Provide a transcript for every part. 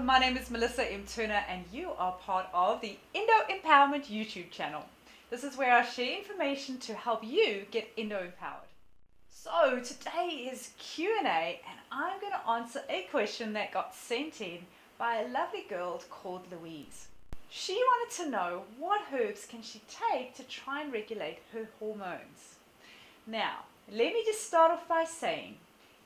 my name is Melissa M. Turner and you are part of the Endo Empowerment YouTube channel. This is where I share information to help you get endo empowered. So today is Q&A and I'm going to answer a question that got sent in by a lovely girl called Louise. She wanted to know what herbs can she take to try and regulate her hormones. Now, let me just start off by saying,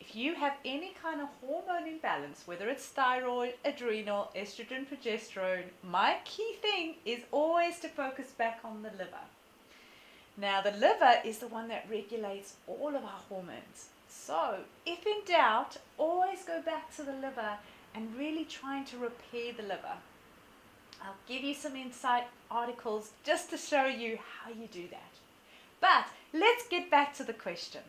if you have any kind of hormone imbalance, whether it's thyroid, adrenal, estrogen, progesterone, my key thing is always to focus back on the liver. Now, the liver is the one that regulates all of our hormones. So, if in doubt, always go back to the liver and really trying to repair the liver. I'll give you some insight articles just to show you how you do that. But let's get back to the question.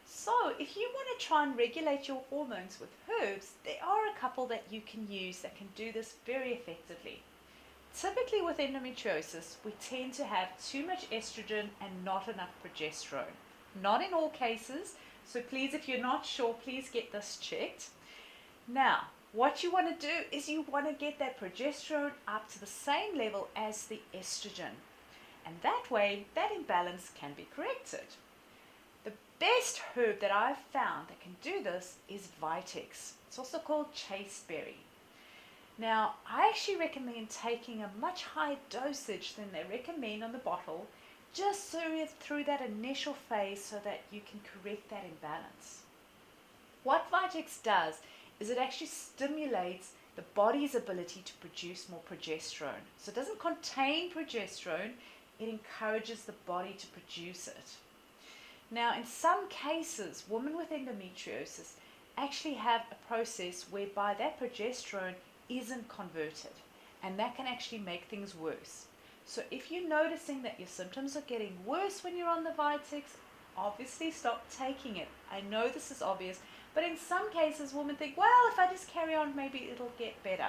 So if you want to try and regulate your hormones with herbs, there are a couple that you can use that can do this very effectively. Typically with endometriosis, we tend to have too much estrogen and not enough progesterone. Not in all cases, so please, if you're not sure, please get this checked. Now, what you want to do is you want to get that progesterone up to the same level as the estrogen. And that way, that imbalance can be corrected. The best herb that I've found that can do this is Vitex. It's also called chasteberry. Now, I actually recommend taking a much higher dosage than they recommend on the bottle, just through that initial phase so that you can correct that imbalance. What Vitex does is it actually stimulates the body's ability to produce more progesterone. So it doesn't contain progesterone, it encourages the body to produce it. Now, in some cases, women with endometriosis actually have a process whereby that progesterone isn't converted, and that can actually make things worse. So if you're noticing that your symptoms are getting worse when you're on the Vitex, obviously stop taking it. I know this is obvious, but in some cases women think, well, if I just carry on, maybe it'll get better.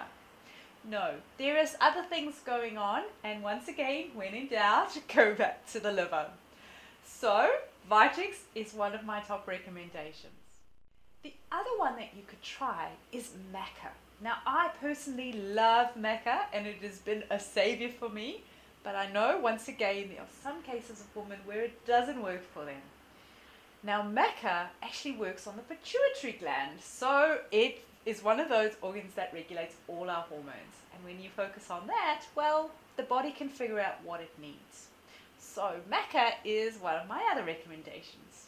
No, there is other things going on, and once again, when in doubt, go back to the liver. So, Vitex is one of my top recommendations. The other one that you could try is maca. Now, I personally love maca, and it has been a savior for me, but I know, once again, there are some cases of women where it doesn't work for them. Now, maca actually works on the pituitary gland, so it is one of those organs that regulates all our hormones. And when you focus on that, well, the body can figure out what it needs. So maca is one of my other recommendations.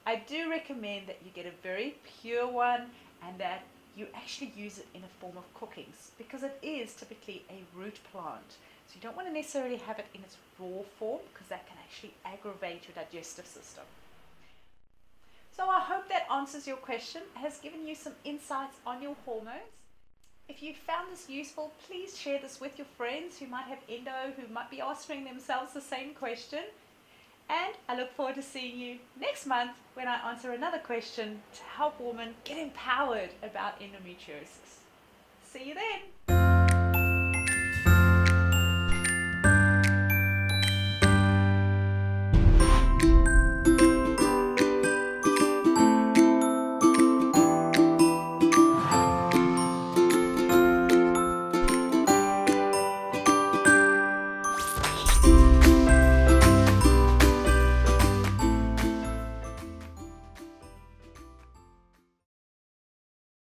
I do recommend that you get a very pure one and that you actually use it in a form of cookings because it is typically a root plant. So you don't want to necessarily have it in its raw form because that can actually aggravate your digestive system. So I hope that answers your question, has given you some insights on your hormones. If you found this useful, please share this with your friends who might have endo, who might be asking themselves the same question. And I look forward to seeing you next month when I answer another question to help women get empowered about endometriosis. See you then.